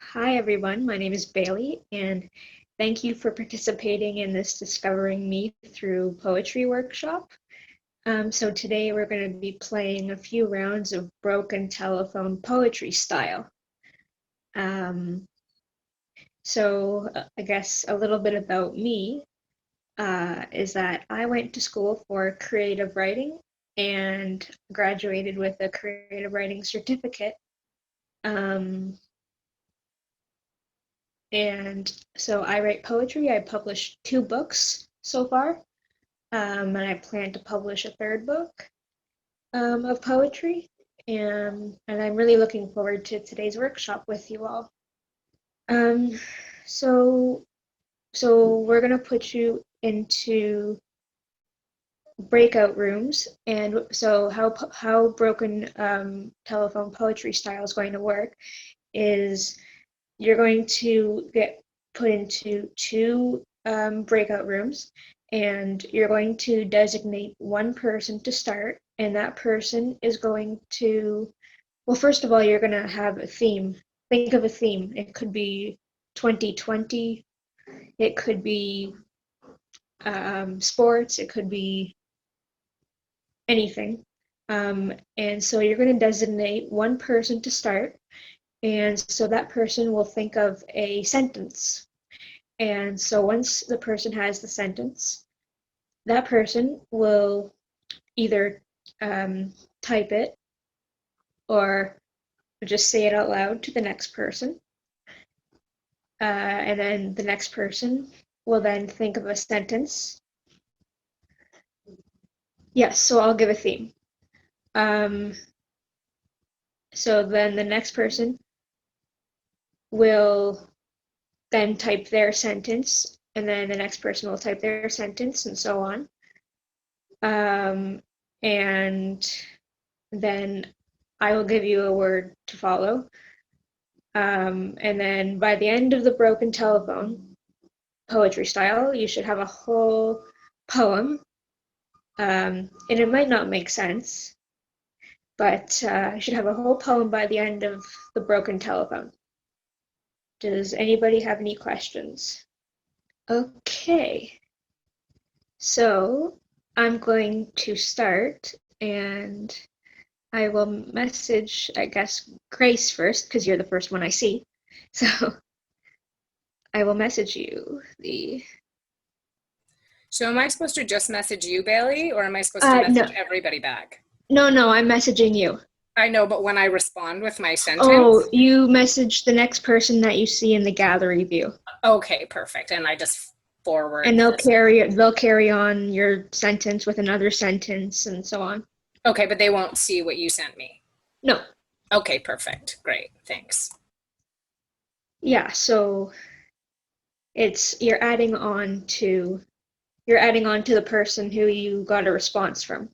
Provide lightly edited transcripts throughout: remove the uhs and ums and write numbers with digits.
Hi everyone, my name is Bailey, and thank you for participating in this Discovering Me Through Poetry workshop. So today we're going to be playing a few rounds of Broken Telephone poetry style. I guess a little bit about me is that I went to school for creative writing and graduated with a creative writing certificate. And so I write poetry. I published 2 books so far, and I plan to publish a third book of poetry. And I'm really looking forward to today's workshop with you all. Um, so so we're gonna put you into breakout rooms, and so how broken telephone poetry style is going to work is you're going to get put into 2 breakout rooms, and you're going to designate one person to start, and that person is going to, well, first of all, you're going to have a theme. Think of a theme. It could be 2020, it could be sports, it could be anything. And so you're going to designate one person to start, and so that person will think of a sentence. And so once the person has the sentence, that person will either type it or just say it out loud to the next person. And then the next person will then think of a sentence. Yes, so I'll give a theme. So then the next person will then type their sentence, and then the next person will type their sentence, and so on. And then I will give you a word to follow. And then by the end of the broken telephone poetry style, you should have a whole poem. And it might not make sense, but you should have a whole poem by the end of the broken telephone. Does anybody have any questions? Okay. So I'm going to start, and I will message, I guess, Grace first, because you're the first one I see. So I will message you the. So am I supposed to just message you, Bailey, or am I supposed to No, message everybody back? no, I'm messaging you. I know, but when I respond with my Oh, sentence? you message the next person that you see in the gallery view, Okay, perfect. And I just forward and they'll this. carry on your sentence with another sentence and so on. Okay, but they won't see what you sent me. No, Okay, perfect. Great. Thanks. yeah. So it's you're adding on to the person who you got a response from.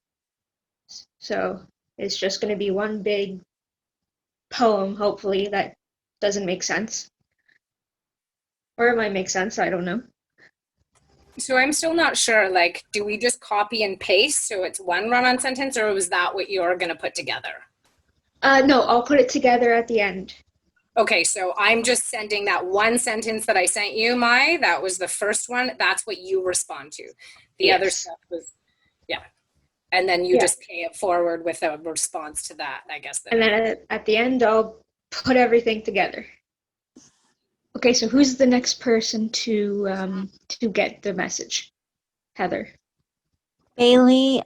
So it's just going to be one big poem, hopefully, that doesn't make sense. Or it might make sense, I don't know. So I'm still not sure, like, do we just copy and paste so it's one run-on sentence, or was that what you're going to put together? No, I'll put it together at the end. Okay, so I'm just sending that one sentence that I sent you, that was the first one. That's what you respond to. The other Yes. stuff was, yeah. And then you Yeah. just pay it forward with a response to that, I guess. And then at the end, I'll put everything together. Okay, so who's the next person to get the message? Heather. Bailey,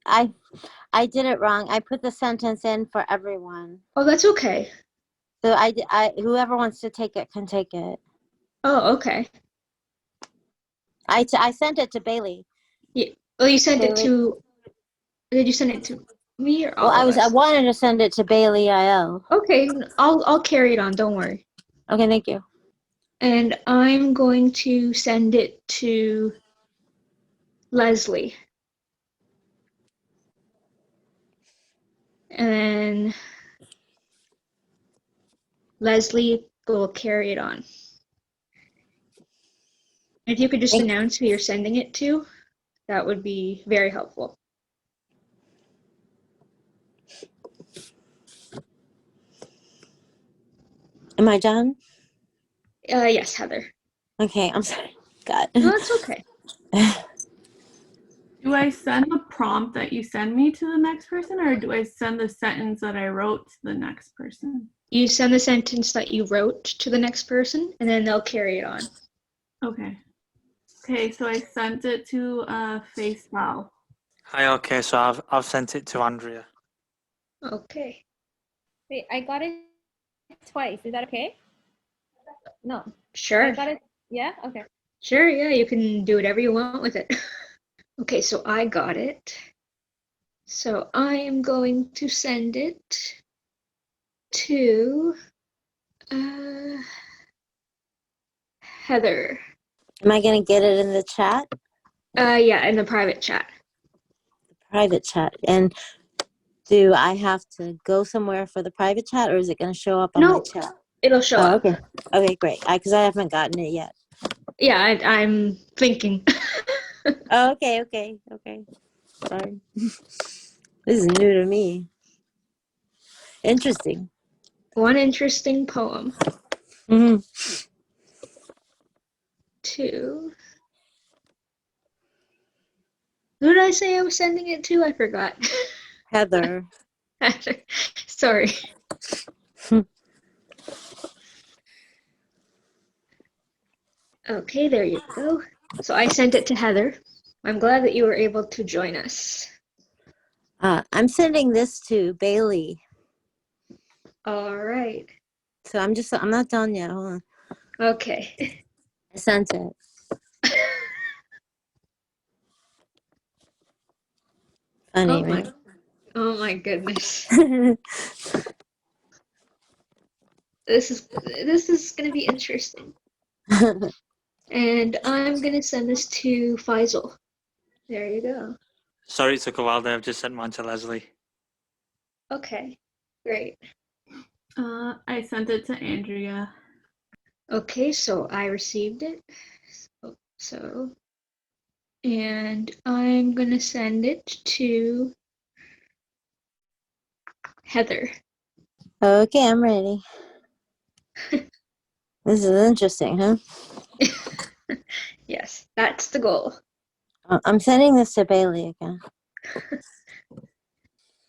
I did it wrong. I put the sentence in for everyone. Oh, that's okay. So whoever wants to take it can take it. Oh, okay. I sent it to Bailey. Yeah. Well, you sent Bailey. it to. Did you send it to me or all Well, of us? I wanted to send it to Bailey IL. Okay, I'll carry it on. Don't worry. Okay, thank you. And I'm going to send it to Leslie. And Leslie will carry it on. If you could just announce who you're sending it to, that would be very helpful. Am I done? Yes, Heather. Okay, I'm sorry. God. No, it's okay. Do I send the prompt that you send me to the next person, or do I send the sentence that I wrote to the next person? You send the sentence that you wrote to the next person, and then they'll carry it on. Okay. Okay, so I sent it to FaceTime. Hi, okay, so I've sent it to Andrea. Okay. Wait, I got it twice. Is that okay? No, I Sure. got it. Yeah. Okay. Sure, yeah, you can do whatever you want with it. Okay, so I got it. So I am going to send it to Heather. Am I gonna get it in the chat? Yeah, in the private chat. Private chat. And do I have to go somewhere for the private chat, or is it gonna show up on my No, chat? it'll show Oh, up. okay. Okay, great. Because I haven't gotten it yet. Yeah, I'm thinking. Oh, okay. Sorry. This is new to me. Interesting. One interesting poem. Hmm. To who did I say I was sending it to? I forgot. Heather. Sorry. Okay, there you go. So I sent it to Heather. I'm glad that you were able to join us. I'm sending this to Bailey. All right. So I'm not done yet. Hold on. Okay. I sent it. Funny, right? Oh my goodness. This is gonna be interesting. And I'm gonna send this to Faisal. There you go. Sorry it took a while there. I've just sent mine to Leslie. Okay, great. I sent it to Andrea. Okay, so I received it. And I'm gonna send it to Heather. Okay, I'm ready. This is interesting, huh? Yes, that's the goal. I'm sending this to Bailey again.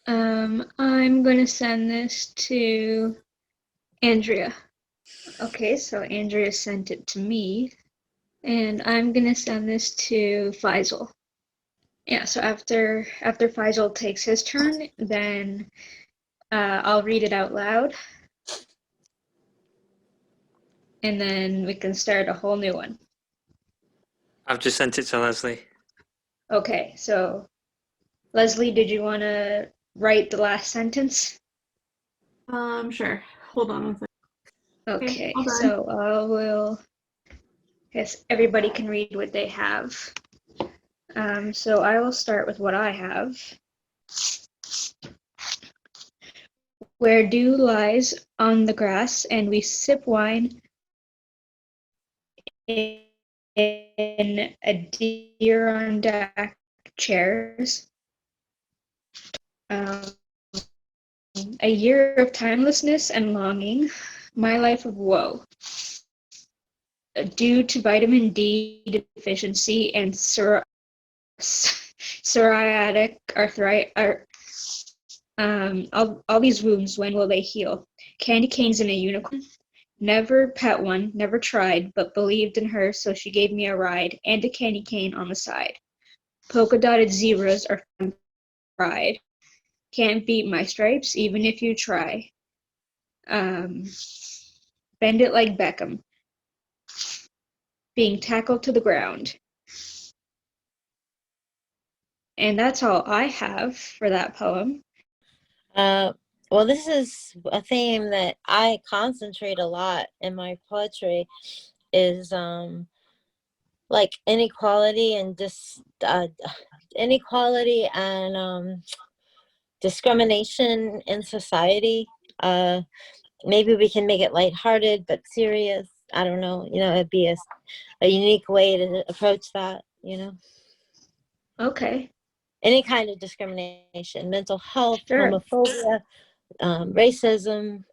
I'm gonna send this to Andrea. Okay, so Andrea sent it to me, and I'm gonna send this to Faisal. Yeah, so after Faisal takes his turn, then I'll read it out loud, and then we can start a whole new one. I've just sent it to Leslie. Okay, so Leslie, did you want to write the last sentence? Sure. Hold on one second. Okay, hold on. so I will. Guess everybody can read what they have. So I will start with what I have. Where dew lies on the grass and we sip wine in Adirondack chairs. A year of timelessness and longing, my life of woe. Due to vitamin D deficiency and psoriatic arthritis, all these wounds, when will they heal? Candy canes and a unicorn. Never pet one, never tried, but believed in her, so she gave me a ride and a candy cane on the side. Polka dotted zebras are fun pride. Can't beat my stripes, even if you try. Bend it like Beckham. Being tackled to the ground. And that's all I have for that poem. Well, this is a theme that I concentrate a lot in my poetry, is like inequality and discrimination in society. Maybe we can make it lighthearted but serious. I don't know. It'd be a unique way to approach that. Okay. Any kind of discrimination, mental health, Sure. homophobia, racism,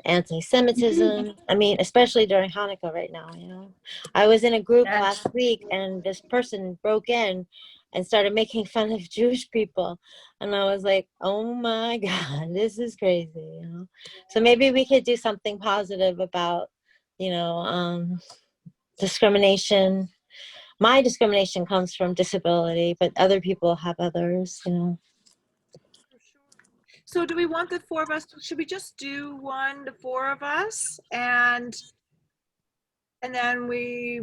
anti-Semitism. I mean, especially during Hanukkah right now, you know. I was in a group That's- last week and this person broke in and started making fun of Jewish people. And I was like, oh my God, this is crazy, you know. So maybe we could do something positive about, you know, discrimination. My discrimination comes from disability, but other people have others, you know. For sure. So do we want the four of us, should we just do one, the four of us, and then we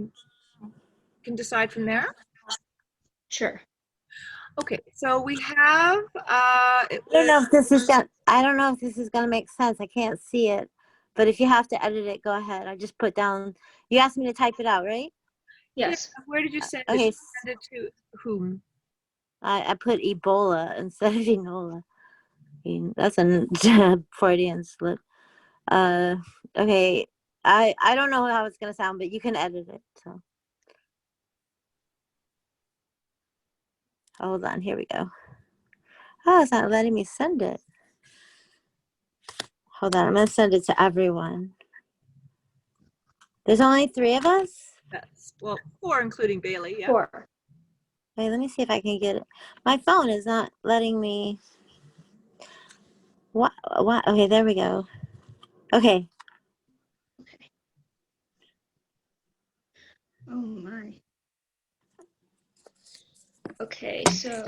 can decide from there? Sure. Okay, so we have, I don't know if this is gonna make sense. I can't see it, but if you have to edit it, go ahead. I just put down. You asked me to type it out, right? Yes. where did you send it? Okay, You send it to whom? I put Ebola instead of Enola. That's a Freudian slip. Okay. I don't know how it's gonna sound, but you can edit it. So hold on. Here we go. Oh, it's not letting me send it. Hold on. I'm gonna send it to everyone. There's only 3 of us. That's, well, four including Bailey, yeah. 4. Wait, let me see if I can get it. My phone is not letting me. What? Okay, there we go. Okay. Oh my. Okay, so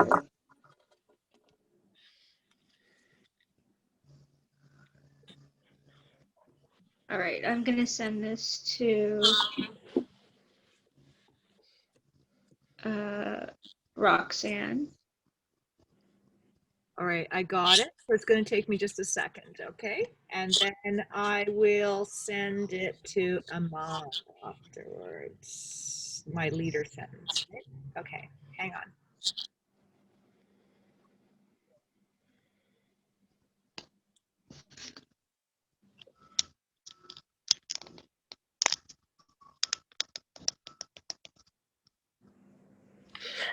all right, I'm gonna send this to Roxanne. All right, I got it. So it's going to take me just a second, okay? And then I will send it to Amal afterwards. My leader sentence. Right? Okay, hang on.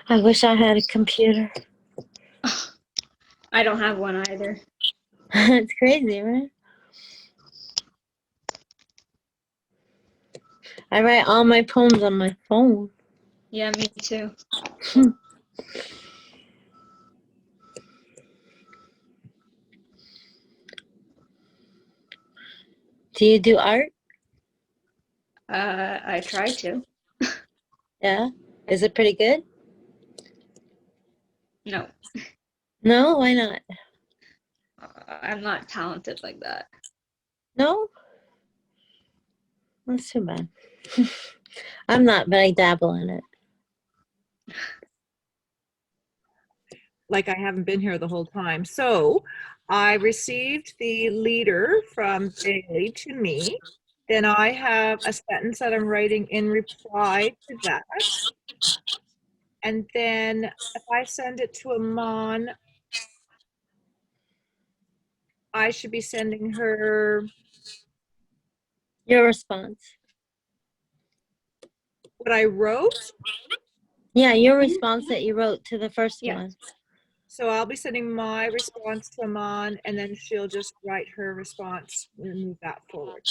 I wish I had a computer. I don't have one either. It's crazy, right? I write all my poems on my phone. Yeah, me too. Do you do art? I tried to. Yeah. Is it pretty good? No, No, why not? I'm not talented like that. No? That's too bad. I'm not, but I dabble in it. Like I haven't been here the whole time. So I received the leader from Bailey to me. Then I have a sentence that I'm writing in reply to that. And then if I send it to Aman, I should be sending her Your response. what I wrote. Yeah, your response that you wrote to the first Yeah. one. So I'll be sending my response to Aman, and then she'll just write her response and move that forward.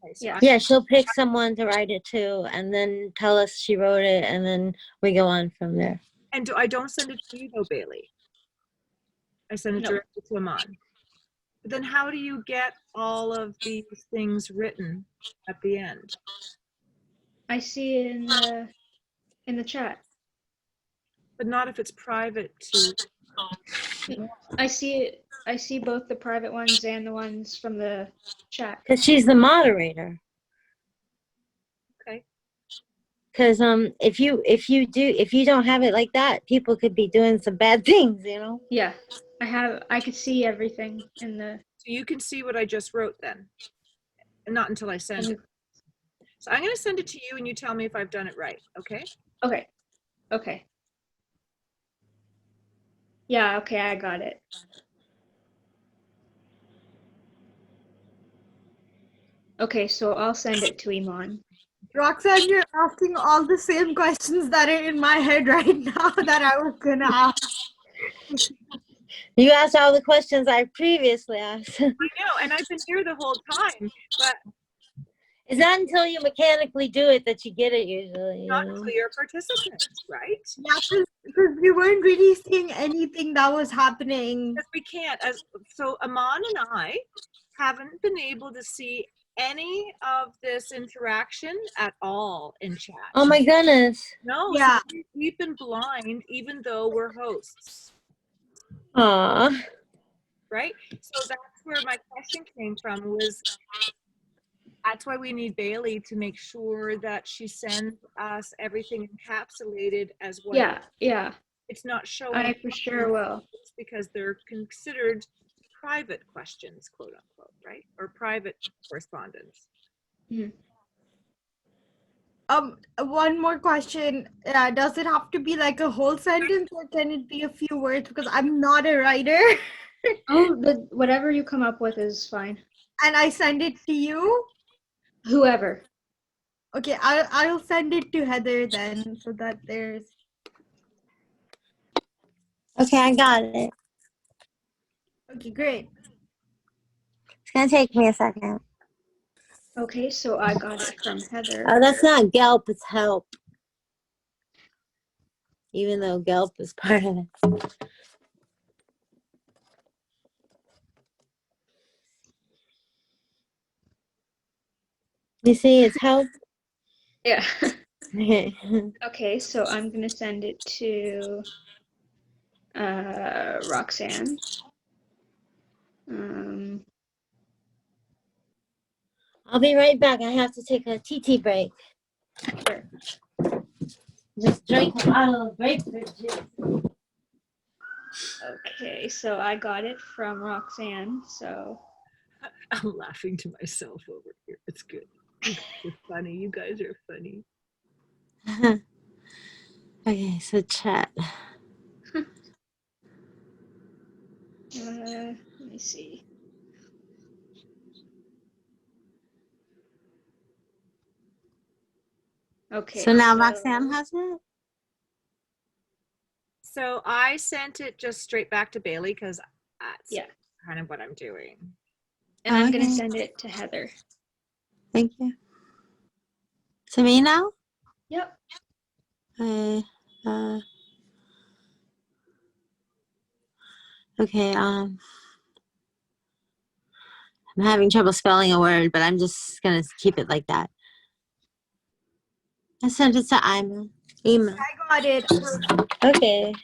Okay, so Yeah. Yeah, she'll pick someone to write it to and then tell us she wrote it and then we go on from there. And I don't send it to you though, Bailey. I send it No. directly to Aman. But then how do you get all of these things written at the end? I see it in the chat. But not if it's private to. I see it. I see both the private ones and the ones from the chat. Because she's the moderator. Okay. Because if you don't have it like that, people could be doing some bad things, you know. Yeah, I could see everything in the. So you can see what I just wrote then. And not until I send it. So I'm going to send it to you and you tell me if I've done it right. Okay. Okay. Okay. Yeah. Okay, I got it. Okay, so I'll send it to Iman. Roxanne, you're asking all the same questions that are in my head right now that I was gonna ask. You asked all the questions I previously asked. I know, and I've been here the whole time, but It's not until you mechanically do it that you get it usually. You not know? until you're a participant, right? Yeah, because we weren't really seeing anything that was happening. Because we can't. So Aman and I haven't been able to see any of this interaction at all in chat. Oh my goodness. No, Yeah. so we've been blind even though we're hosts, Aw. right? So that's where my question came from, was that's why we need Bailey to make sure that she sends us everything encapsulated as well. Yeah, yeah, It's not showing I for sure will. because they're considered private questions, quote unquote, right? Or private correspondence. One more question. Does it have to be like a whole sentence or can it be a few words? Because I'm not a writer Oh, whatever you come up with is fine. and I send it to you. Whoever. Okay, I'll send it to Heather then so that there's. Okay, I got it. Okay, great. It's gonna take me a second. Okay, so I got it from Heather. Oh, that's not Gelp, it's help. Even though Gelp is part of it. You see, it's help. Yeah. Okay. Okay, so I'm gonna send it to Roxanne. I'll be right back. I have to take a TT break. Sure. Just drink a bottle of grapefruit juice. Okay, so I got it from Roxanne. So I'm laughing to myself over here. It's good. It's funny. You guys are funny. Okay, so chat. let me see. Okay. So now Roxanne has it? So I sent it just straight back to Bailey because that's Yeah. kind of what I'm doing. And I'm gonna Okay. send it to Heather. Thank you. To me now? Yep. Okay, I'm having trouble spelling a word, but I'm just gonna keep it like that. I sent it to Ima. I got it. Okay.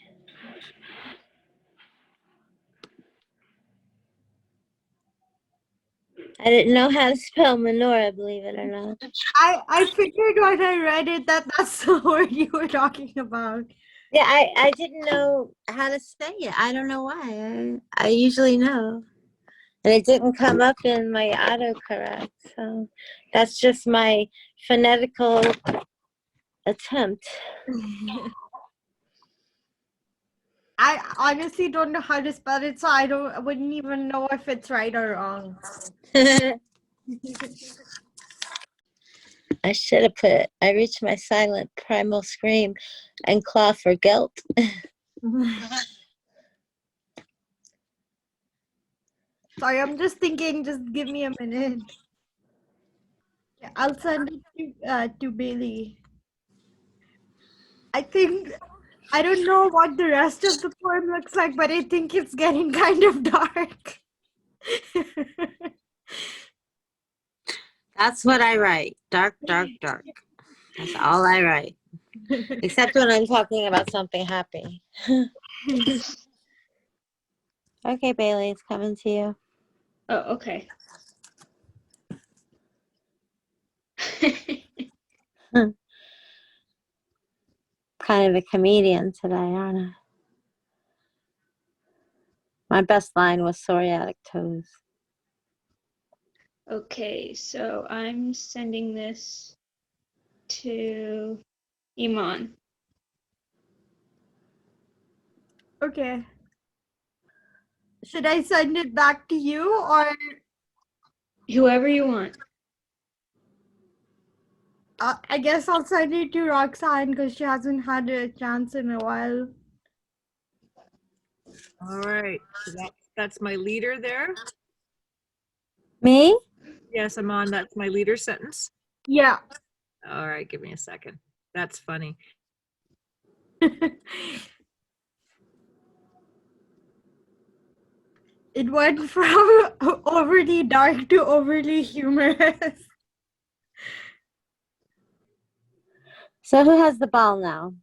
I didn't know how to spell menorah, believe it or not. I figured when I read it that that's the word you were talking about. Yeah, I didn't know how to say it. I don't know why. I usually know. And it didn't come up in my autocorrect. So that's just my phonetical attempt. I honestly don't know how to spell it, so I wouldn't even know if it's right or wrong. I should have put, I reached my silent primal scream and claw for guilt. Sorry, I'm just thinking. Just give me a minute. Yeah, I'll send it to Bailey. I think I don't know what the rest of the poem looks like, but I think it's getting kind of dark. That's what I write. Dark, dark, dark. That's all I write. Except when I'm talking about something happy. Okay, Bailey, it's coming to you. Oh, okay. Kind of a comedian today, aren't I? My best line was psoriatic toes. Okay, so I'm sending this to Iman. Okay. Should I send it back to you or Whoever you want. I guess I'll send it to Roxanne because she hasn't had a chance in a while. All right. So that's my leader there. Me? Yes, Aman, that's my leader sentence. Yeah. All right, give me a second. That's funny. It went from overly dark to overly humorous. So who has the ball now?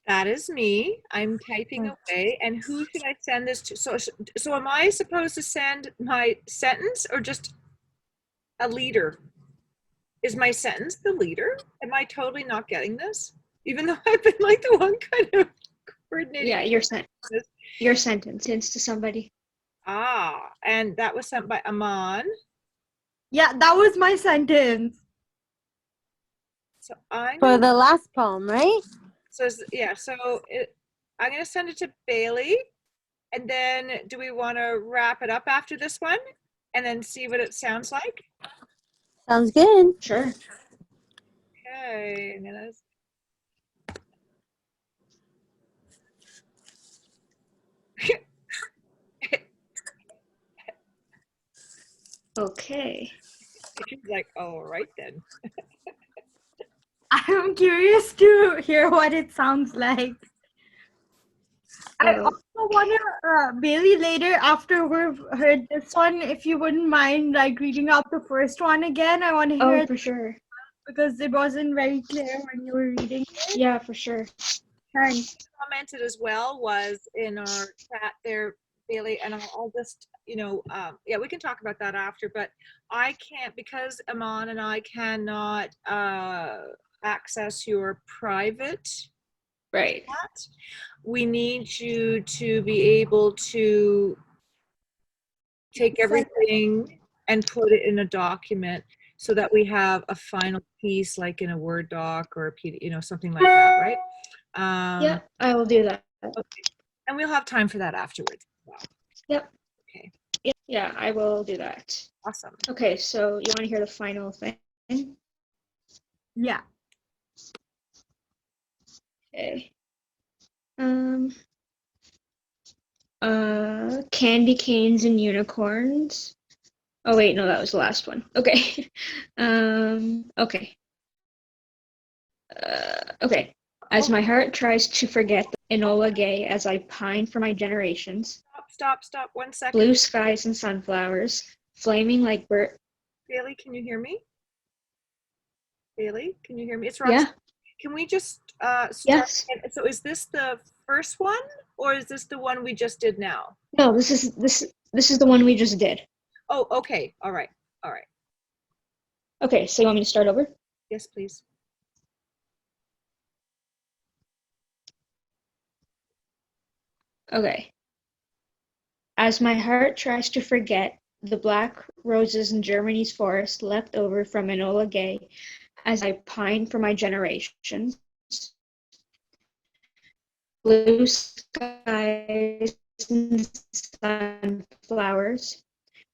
That is me. I'm typing away. And who should I send this to? So am I supposed to send my sentence or just a leader? Is my sentence the leader? Am I totally not getting this? Even though I've been like the one kind of coordinating. Yeah, your sentence to somebody. Ah, and that was sent by Aman. Yeah, that was my sentence. So I'm For the last poem, right? so I'm gonna send it to Bailey, and then do we want to wrap it up after this one, and then see what it sounds like? Sounds good. Sure. Okay, I'm gonna. Okay. She's like, all right then. I'm curious to hear what it sounds like. I Oh, also want to, Bailey, later after we've heard this one, if you wouldn't mind like reading out the first one again. I want to hear oh, it for sure. because it wasn't very clear when you were reading it. Yeah, for sure. Thanks. Commented as well was in our chat there, Bailey, and I'll just, yeah, we can talk about that after, but I can't, because Aman and I cannot access your private Right. chat. We need you to be able to take everything and put it in a document so that we have a final piece, like in a Word doc or a PDF, something like that, right? Yeah, I will do that. Okay. And we'll have time for that afterwards. Wow. Yep. Okay. Yeah, I will do that. Awesome. Okay, so you want to hear the final thing? Yeah. Okay. Candy canes and unicorns. Oh wait, no, that was the last one. Okay. Okay. Okay. As my heart tries to forget Enola Gay as I pine for my generations, Stop. 1 second. blue skies and sunflowers, flaming like Bailey, can you hear me? Bailey, can you hear me? It's Roxanne. Yeah. Can we just start? Yes. Again? So is this the first one or is this the one we just did now? No, this is the one we just did. Oh, okay. All right. Okay, so you want me to start over? Yes, please. Okay. As my heart tries to forget the black roses in Germany's forest left over from Enola Gay, as I pine for my generations, blue skies and sunflowers,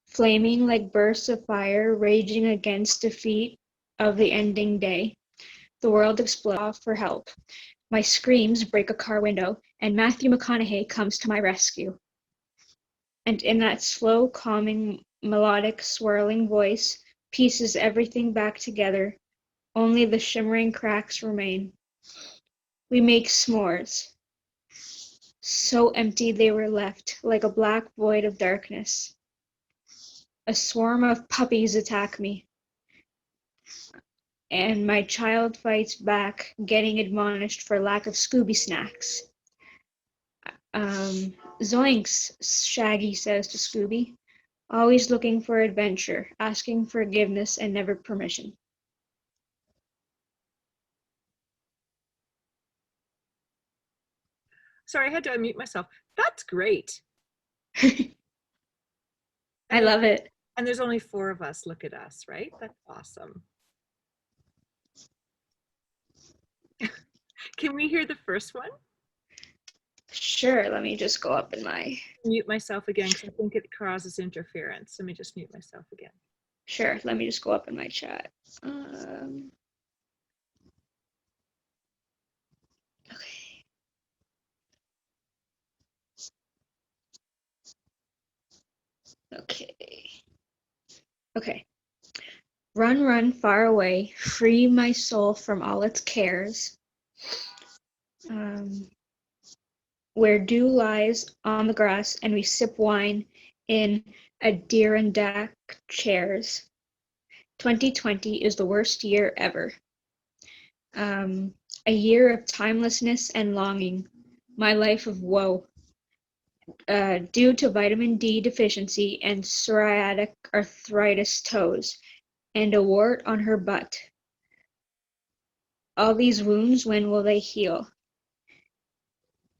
flaming like bursts of fire, raging against defeat of the ending day. The world explodes for help. My screams break a car window, and Matthew McConaughey comes to my rescue. And in that slow, calming, melodic, swirling voice, pieces everything back together. Only the shimmering cracks remain. We make s'mores. So empty they were left, like a black void of darkness. A swarm of puppies attack me. And my child fights back, getting admonished for lack of Scooby snacks. Zoinks, Shaggy says to Scooby, always looking for adventure, asking forgiveness and never permission. Sorry, I had to unmute myself. That's great. I love it. And there's only 4 of us. Look at us, right? That's awesome. Can we hear the first one? Sure, let me just go up in my... Mute myself again because I think it causes interference. Let me just mute myself again. Sure, let me just go up in my chat. Okay. Okay. Run, run far away, free my soul from all its cares. Where dew lies on the grass and we sip wine in Adirondack chairs. 2020 is the worst year ever. A year of timelessness and longing, my life of woe, due to vitamin D deficiency and psoriatic arthritis toes, and a wart on her butt. All these wounds, when will they heal?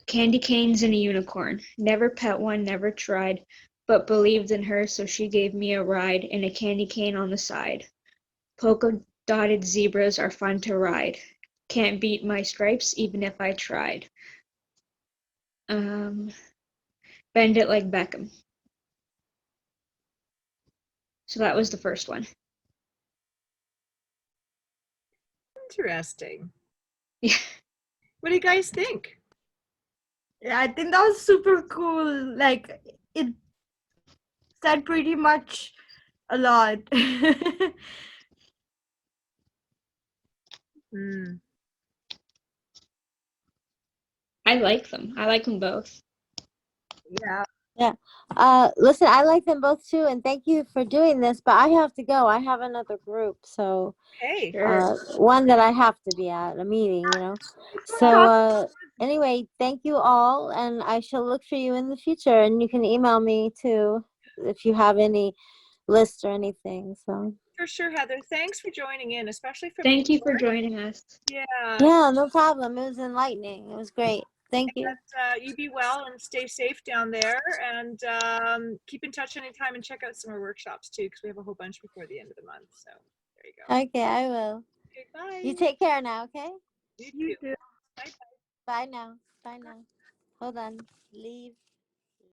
Candy canes and a unicorn. Never pet one, never tried, but believed in her, so she gave me a ride in a candy cane on the side. Polka-dotted zebras are fun to ride. Can't beat my stripes, even if I tried. Bend it like Beckham. So that was the first one. Interesting. Yeah. What do you guys think? Yeah, I think that was super cool. Like it said pretty much a lot. Hmm. I like them. I like them both. Yeah. Listen, I like them both too, and thank you for doing this, but I have to go. I have another group, so Okay. Sure. one that I have to be at, a meeting, you know. So anyway, thank you all, and I shall look for you in the future, and you can email me too if you have any lists or anything. So For sure, Heather. Thanks for joining in, especially from Thank New you for York. joining us. Yeah. yeah, no problem. It was enlightening. It was great. Thank you. And, you be well and stay safe down there, and keep in touch anytime and check out some of our workshops too, because we have a whole bunch before the end of the month. So there you go. Okay, I will. Okay, bye. You take care now, okay? You too. Bye. Bye now. Bye now. Hold on. Leave.